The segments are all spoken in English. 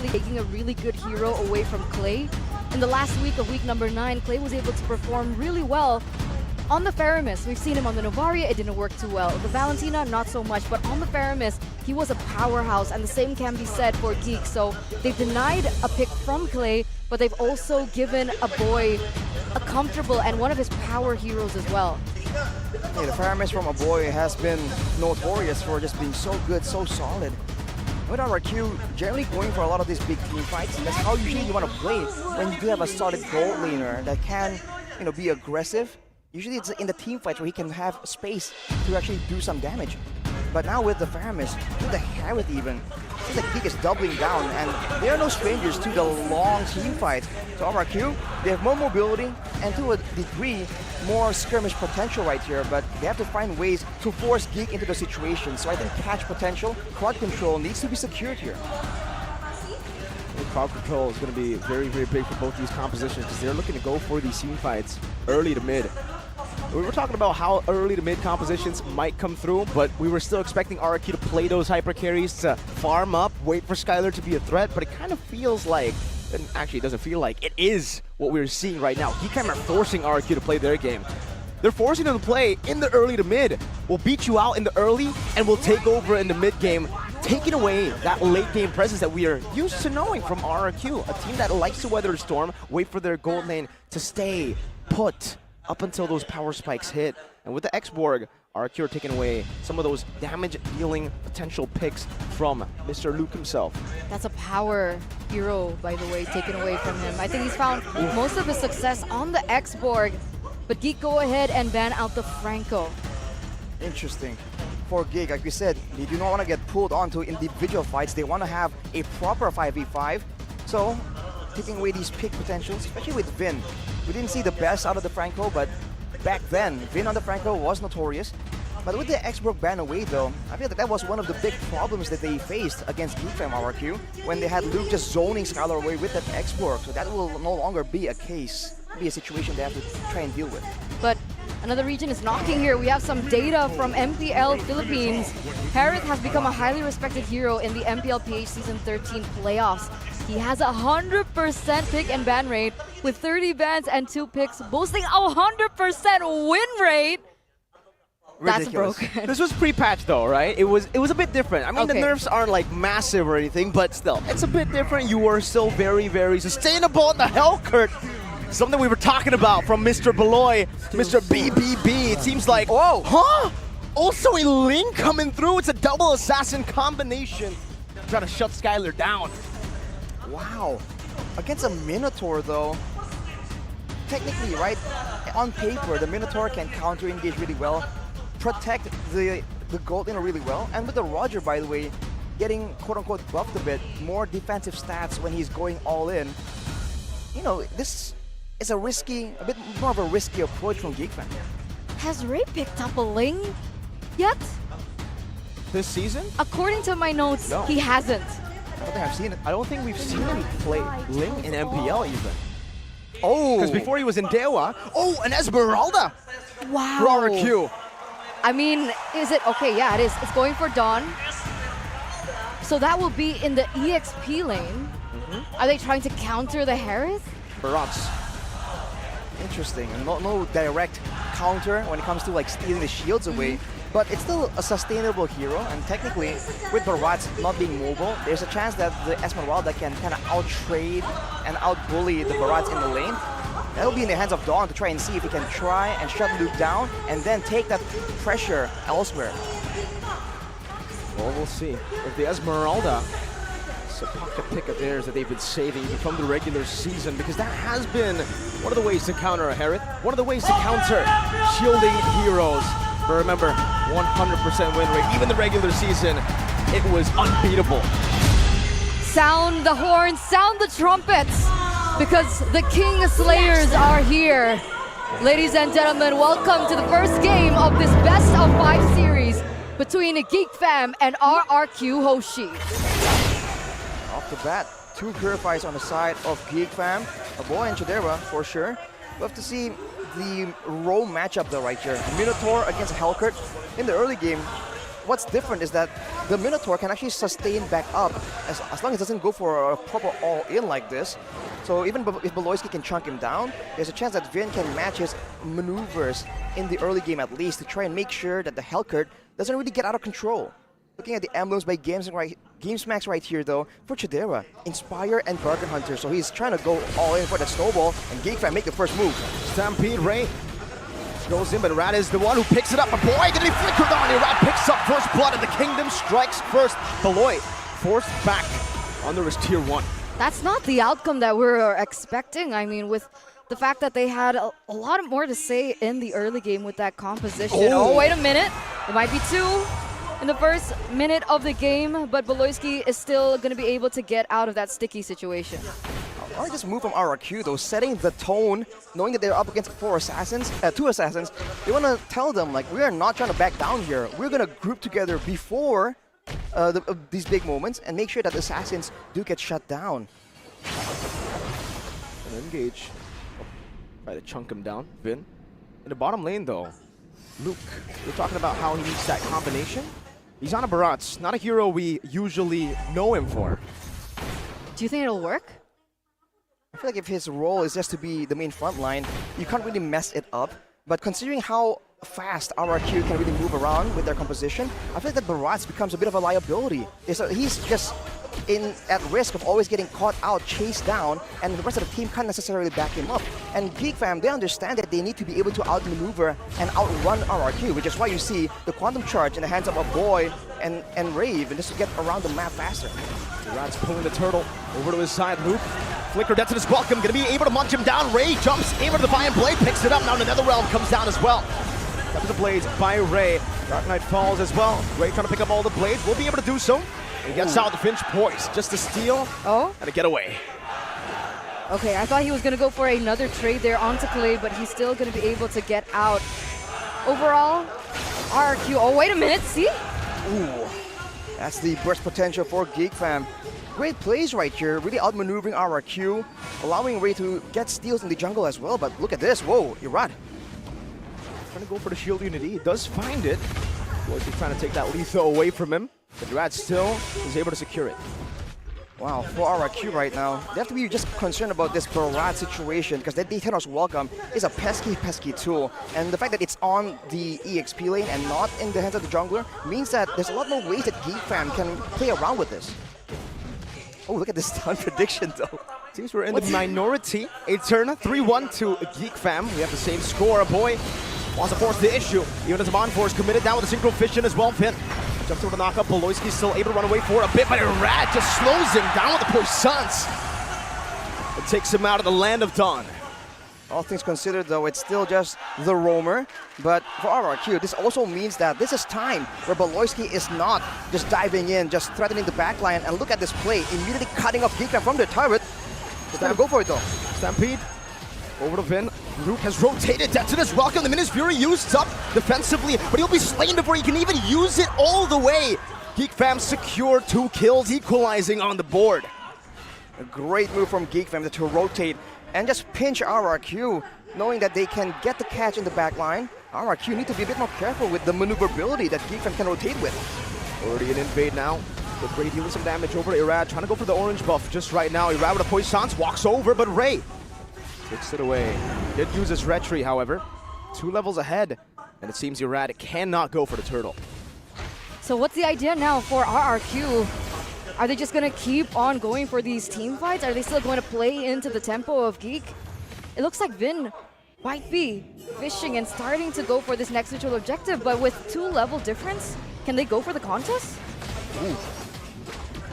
taking a really good hero away from Clay. In the last week of week number 9, Clay was able to perform really well on the Faramis. We've seen him on the Novaria, it didn't work too well. The Valentina, not so much, but on the Faramis, he was a powerhouse, and the same can be said for Geek. So they've denied a pick from Clay, but they've also given a boy a comfortable and one of his power heroes as well. Yeah, the Faramis from Aboy has been notorious for just being so good, so solid. With RRQ, generally going for a lot of these big team fights, and that's how usually you want to play when you do have a solid gold laner that can, be aggressive. Usually it's in the team fights where he can have space to actually do some damage. But now with the Faramis, with the Harith even, seems like Geek is doubling down, and they are no strangers to the long team fights. So RRQ, they have more mobility and to a degree more skirmish potential right here, but they have to find ways to force Geek into the situation. So I think catch potential, crowd control needs to be secured here. Crowd control is going to be very, very big for both these compositions because they're looking to go for these team fights early to mid. We were talking about how early to mid compositions might come through, but we were still expecting RRQ to play those hyper carries, to farm up, wait for Skylar to be a threat, but it kind of feels like, and actually it doesn't feel like, it is what we're seeing right now. Geek are forcing RRQ to play their game. They're forcing them to play in the early to mid. We'll beat you out in the early, and we'll take over in the mid game, taking away that late game presence that we are used to knowing from RRQ, a team that likes to weather a storm, wait for their gold lane to stay put up until those power spikes hit. And with the X-Borg, RRQ are taking away some of those damage-dealing potential picks from Mr. Luke himself. That's a power hero, by the way, taken away from him. I think he's found most of his success on the X-Borg, but Geek go ahead and ban out the Franco. Interesting. For Geek, like we said, they do not want to get pulled onto individual fights. They want to have a proper 5v5. So, taking away these pick potentials, especially with Vin. We didn't see the best out of the Franco, but back then, Vin on the Franco was notorious. But with the X-Borg ban away though, I feel that was one of the big problems that they faced against Geek Fam RRQ when they had Luke just zoning Skylar away with that X-Borg. So that will no longer be a case, be a situation they have to try and deal with. But another region is knocking here. We have some data from MPL Philippines. Harith has become a highly respected hero in the MPL PH Season 13 playoffs. He has 100% pick and ban rate with 30 bans and 2 picks, boasting 100% win rate. That's Ridiculous. broken. This was pre-patch though, right? It was a bit different. I mean, the nerfs aren't like massive or anything, but still, it's a bit different. You are still very, very sustainable in the Hellcurt. Something we were talking about from Mr. Beloy to Mr. BBB. It seems like, whoa, huh? Also a Link coming through. It's a double assassin combination. Trying to shut Skylar down. Wow. Against a Minotaur though, technically, right, on paper, the Minotaur can counter-engage really well, protect the gold laner really well, and with the Roger, by the way, getting quote-unquote buffed a bit, more defensive stats when he's going all in. This is a bit more of a risky approach from Geek Fam. Has Ray picked up a Ling yet? This season? According to my notes, No. he hasn't. I don't think I've seen it. I don't think we've seen him play Ling in MPL even. Oh! Because before he was in Dewa, an Esmeralda Wow. for RRQ. I mean, is it? Okay, yeah, it is. It's going for Dawn. So that will be in the EXP lane. Are they trying to counter the Harith? Perhaps. Interesting. And no direct counter when it comes to like stealing the shields away. But it's still a sustainable hero, and technically, with Barats not being mobile, there's a chance that the Esmeralda can kind of out-trade and out-bully the Barats in the lane. That'll be in the hands of Dawn to try and see if he can try and shut Luke down and then take that pressure elsewhere. Well, we'll see. If the Esmeralda, it's a pocket pick of theirs that they've been saving even from the regular season, because that has been one of the ways to counter a Harith, one of the ways to counter shielding heroes. But remember, 100% win rate. Even the regular season, it was unbeatable. Sound the horns, sound the trumpets, because the King Slayers are here. Ladies and gentlemen, welcome to the first game of this best of 5 series between Geek Fam and RRQ Hoshi. Off the bat, 2 Purifies on the side of Geek Fam. Aboy and Chidera for sure. We'll have to see the role matchup though right here. Minotaur against Hellcurt. In the early game, what's different is that the Minotaur can actually sustain back up as long as it doesn't go for a proper all-in like this. So even if Beloyski can chunk him down, there's a chance that Vin can match his maneuvers in the early game at least to try and make sure that the Hellcurt doesn't really get out of control. Looking at the emblems by GameSmax right here though, for Chidera, Inspire and Bargain Hunter. So he's trying to go all in for that snowball, and Geek make the first move. Stampede, Ray goes in, but Rad is the one who picks it up. But boy, gonna be flickered on. Rad picks up first blood, and the Kingdom strikes first. Beloy forced back under his tier 1. That's not the outcome that we're expecting. I mean, with the fact that they had a lot more to say in the early game with that composition. Oh, wait a minute. It might be 2 in the first minute of the game, but Beloyski is still going to be able to get out of that sticky situation. I like this move from RRQ though, setting the tone, knowing that they're up against 2 assassins. They want to tell them, like, we are not trying to back down here. We're going to group together before these big moments and make sure that the assassins do get shut down. And engage. Try to chunk him down. Vin. In the bottom lane though, Luke, we're talking about how he needs that combination. He's on a Barats, not a hero we usually know him for. Do you think it'll work? I feel like if his role is just to be the main front line, you can't really mess it up. But considering how fast RRQ can really move around with their composition, I feel like that Barats becomes a bit of a liability. He's just at risk of always getting caught out, chased down, and the rest of the team can't necessarily back him up. And Geek Fam, they understand that they need to be able to outmaneuver and outrun RRQ, which is why you see the Quantum Charge in the hands of a Boy and Rave, and just to get around the map faster. Rad's pulling the turtle over to his side. Luke, flicker, that's his welcome, gonna be able to munch him down. Ray jumps in with the Defiant Blade, picks it up. Now another realm comes down as well. That was the blades by Ray. Dark Knight falls as well. Ray trying to pick up all the blades, will be able to do so. He gets out the Finch poise, just to steal and a getaway. Okay, I thought he was going to go for another trade there onto Clay, but he's still going to be able to get out. Overall, RRQ, oh wait a minute, see? Ooh, that's the burst potential for Geek Fam. Great plays right here, really outmaneuvering RRQ, allowing Ray to get steals in the jungle as well, but look at this, whoa, Irad. Trying to go for the shield unity, he does find it. Boy's trying to take that lethal away from him, but Irad still is able to secure it. Wow, for RRQ right now, they have to be just concerned about this Barat situation because that Daytona's Welcome is a pesky tool. And the fact that it's on the EXP lane and not in the hands of the jungler means that there's a lot more ways that Geek Fam can play around with this. Oh, look at this stun prediction though. Seems we're in the minority. Eterna 3-1 to Geek Fam. We have the same score. A Boy wants to force the issue. Even as a Bond Force committed down with a Synchro Fission as well. Finn jumps over the knockup. Beloyski's still able to run away for a bit, but Irad just slows him down with the Poissons. It takes him out of the Land of Dawn. All things considered though, it's still just the roamer. But for RRQ, this also means that this is time where Beloyski is not just diving in, just threatening the backline. And look at this play, immediately cutting off Geek Fam from the turret. He's gonna go for it though. Stampede over to Vin. Rook has rotated. Detona's Welcome. The Minus Fury used up defensively, but he'll be slain before he can even use it all the way. Geek Fam secure 2 kills, equalizing on the board. A great move from Geek Fam to rotate and just pinch RRQ, knowing that they can get the catch in the back line. RRQ need to be a bit more careful with the maneuverability that Geek Fam can rotate with. Already an invade now. With Ray dealing some damage over to Irad, trying to go for the orange buff just right now. Irad with a Poissons walks over, but Ray takes it away. Did use his retry, however. 2 levels ahead, and it seems Irad cannot go for the turtle. So what's the idea now for RRQ? Are they just going to keep on going for these team fights? Are they still going to play into the tempo of Geek? It looks like Vin might be fishing and starting to go for this next neutral objective, but with 2 level difference, can they go for the contest? Ooh.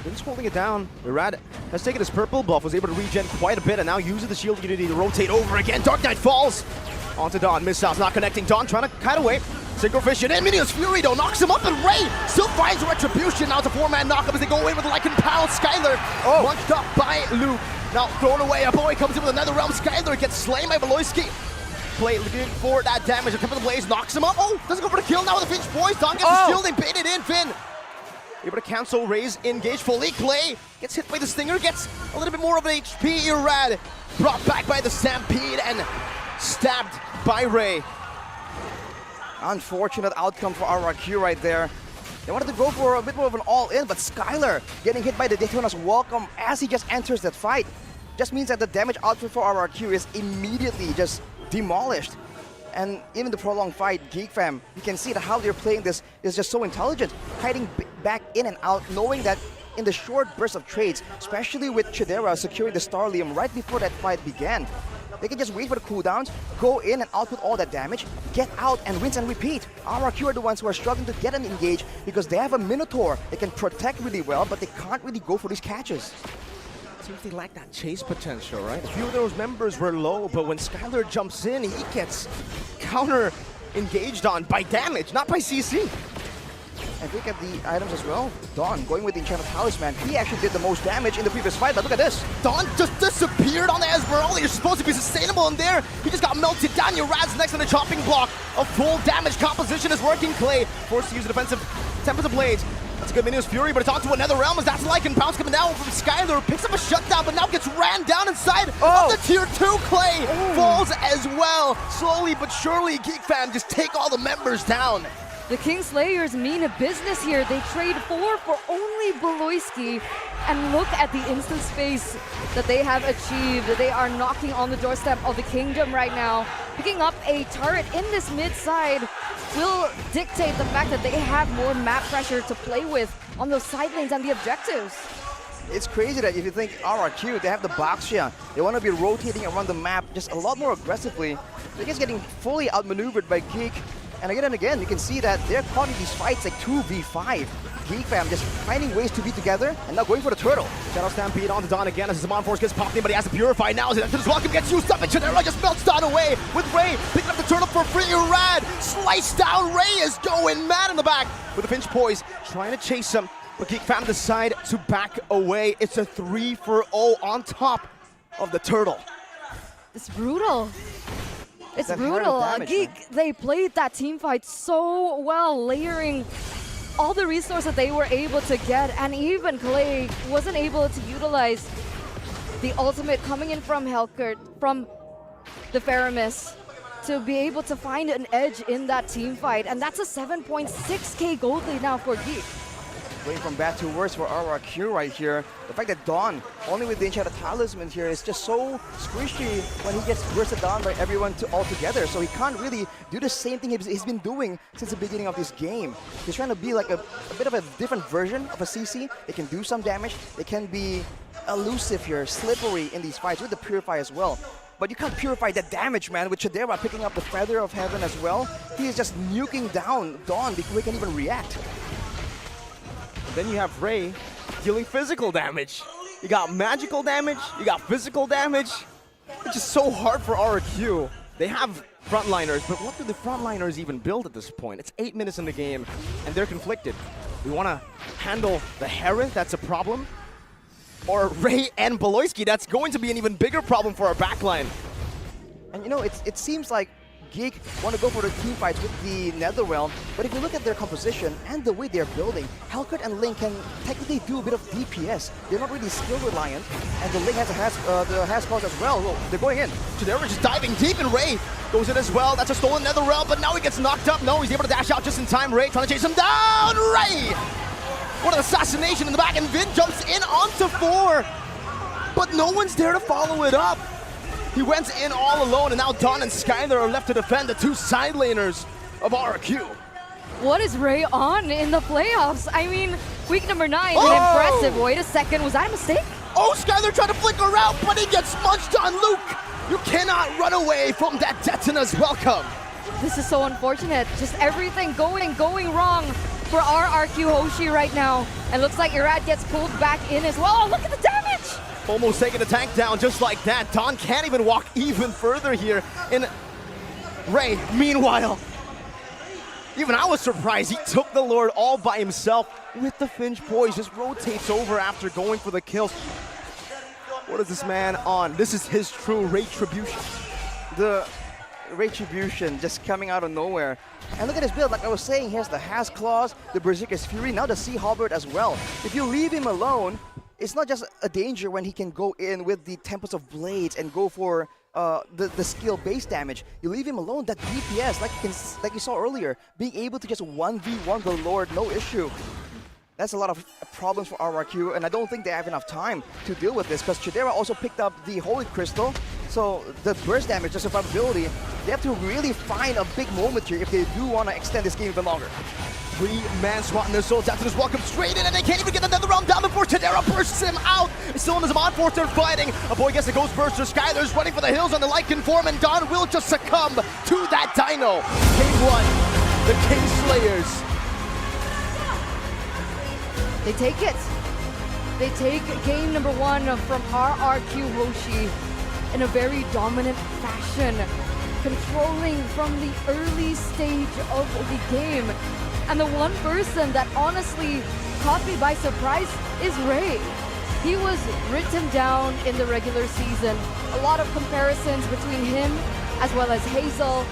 Vin's holding it down. Irad has taken his purple buff, was able to regen quite a bit, and now uses the shield unity to rotate over again. Dark Knight falls onto Dawn. Missiles not connecting. Dawn trying to kite away. Synchro Fission in. Minions Fury though knocks him up, and Ray still finds Retribution. Now it's a 4-man knockup as they go in with like Pound. Skylar munched up by Luke. Now thrown away. A Boy comes in with another realm. Skylar gets slain by Beloyski. Play looking for that damage. The tip of the blaze knocks him up. Oh, doesn't go for the kill now with the Finch boys. Dawn gets the shield. They bait it in. Finn able to cancel Ray's engage fully. Clay gets hit by the Stinger, gets a little bit more of an HP. Irad brought back by the Stampede and stabbed by Ray. Unfortunate outcome for RRQ right there. They wanted to go for a bit more of an all-in, but Skylar getting hit by the Daytona's welcome as he just enters that fight just means that the damage output for RRQ is immediately just demolished. And even the prolonged fight, Geek fam, you can see that how they're playing this is just so intelligent, hiding back in and out, knowing that in the short burst of trades, especially with Chidera securing the Starlium right before that fight began, they can just wait for the cooldowns, go in and output all that damage, get out and rinse and repeat. RRQ are the ones who are struggling to get an engage because they have a Minotaur. They can protect really well, but they can't really go for these catches. Seems they lack that chase potential, right? A few of those members were low, but when Skylar jumps in, he gets counter engaged on by damage, not by CC. And look at the items as well. Dawn going with the Enchanted Talisman. He actually did the most damage in the previous fight, but look at this. Dawn just disappeared on the Esmeralda. You're supposed to be sustainable in there. He just got melted down. Your Rad's next on the chopping block. A full damage composition is working. Clay forced to use the defensive Tempest Blades. That's a good Minions Fury, but it's on to another realm as that's Lycan Pounce coming down from Skylar. Picks up a shutdown, but now gets ran down inside of the tier 2. Clay falls as well. Slowly but surely, Geek fam just take all the members down. The Kingslayers mean a business here. They trade 4 for only Beloyski. And look at the instant space that they have achieved. They are knocking on the doorstep of the kingdom right now. Picking up a turret in this mid side will dictate the fact that they have more map pressure to play with on those side lanes and the objectives. It's crazy that if you think RRQ, they have the box here. They want to be rotating around the map just a lot more aggressively. They're just getting fully outmaneuvered by Geek. And again, you can see that they're caught in these fights like 2v5. Geek fam just finding ways to be together and now going for the turtle. Shadow Stampede on to Dawn again as Zaman Force gets popped in, but he has to purify now as his welcome gets used up and Chidera just melts Dawn away with Ray picking up the turtle for free. Rad sliced down. Ray is going mad in the back with the Finch Poise trying to chase him, but Geek fam decide to back away. It's a 3-0 on top of the turtle. It's brutal. It's That brutal. damage, Geek, man. they played that team fight so well, layering all the resources that they were able to get, and even Clay wasn't able to utilize the ultimate coming in from Helkert, from the Faramis, to be able to find an edge in that team fight, and that's a 7.6k gold lead now for Geek. Going from bad to worse for RRQ right here. The fact that Dawn, only with the Enchanted Talisman here, is just so squishy when he gets bursted down by everyone all together. So he can't really do the same thing he's been doing since the beginning of this game. He's trying to be like a bit of a different version of a CC. They can do some damage. They can be elusive here, slippery in these fights with the Purify as well. But you can't purify that damage, man, with Chidera picking up the Feather of Heaven as well. He is just nuking down Dawn before he can even react. Then you have Ray dealing physical damage. You got magical damage, you got physical damage. It's just so hard for RRQ. They have frontliners, but what do the frontliners even build at this point? It's 8 minutes in the game, and they're conflicted. We want to handle the Hereth, that's a problem. Or Ray and Beloyski, that's going to be an even bigger problem for our backline. And you know, it seems like Geek want to go for the team fights with the Netherrealm, but if you look at their composition and the way they're building, Helkert and Link can technically do a bit of DPS. They're not really skill reliant, and the Link has the has calls as well. Well, they're going in. Chidera just diving deep, and Ray goes in as well. That's a stolen Netherrealm, but now he gets knocked up. No, he's able to dash out just in time. Ray trying to chase him down. Ray! What an assassination in the back, and Vin jumps in onto 4, but no one's there to follow it up. He went in all alone, and now Dawn and Skylar are left to defend the 2 side laners of RRQ. What is Ray on in the playoffs? I mean, week number 9, Oh! impressive. Wait a second, was that a mistake? Oh, Skylar trying to flicker out, but he gets munched on Luke. You cannot run away from that Detana's welcome. This is so unfortunate. Just everything going wrong for RRQ Hoshi right now. And looks like Irad gets pulled back in as well. Oh, look at the damage! Almost taking the tank down just like that. Dawn can't even walk even further here. And Ray, meanwhile, even I was surprised. He took the Lord all by himself with the Finch Poise. Just rotates over after going for the kills. What is this man on? This is his true retribution. The Retribution just coming out of nowhere. And look at his build, like I was saying, he has the Has Claws, the Berserker's Fury, now the Sea Halberd as well. If you leave him alone, it's not just a danger when he can go in with the Tempest of Blades and go for the skill base damage. You leave him alone, that DPS, like you saw earlier, being able to just 1v1 the Lord, no issue. That's a lot of problems for RRQ, and I don't think they have enough time to deal with this, because Chidera also picked up the Holy Crystal, so the burst damage, the survivability, they have to really find a big moment here if they do want to extend this game even longer. 3-man SWAT in their souls after this welcome straight in, and they can't even get another round down before Chidera bursts him out. Still in his mod force, they're fighting. A boy gets a Ghost Burster. Skylar's running for the hills on the Lycan form, and Don will just succumb to that Dino. K1, the King Slayers. They take it. They take game number 1 from RRQ Hoshi in a very dominant fashion, controlling from the early stage of the game. And the one person that honestly caught me by surprise is Ray. He was written down in the regular season. A lot of comparisons between him as well as Hazel,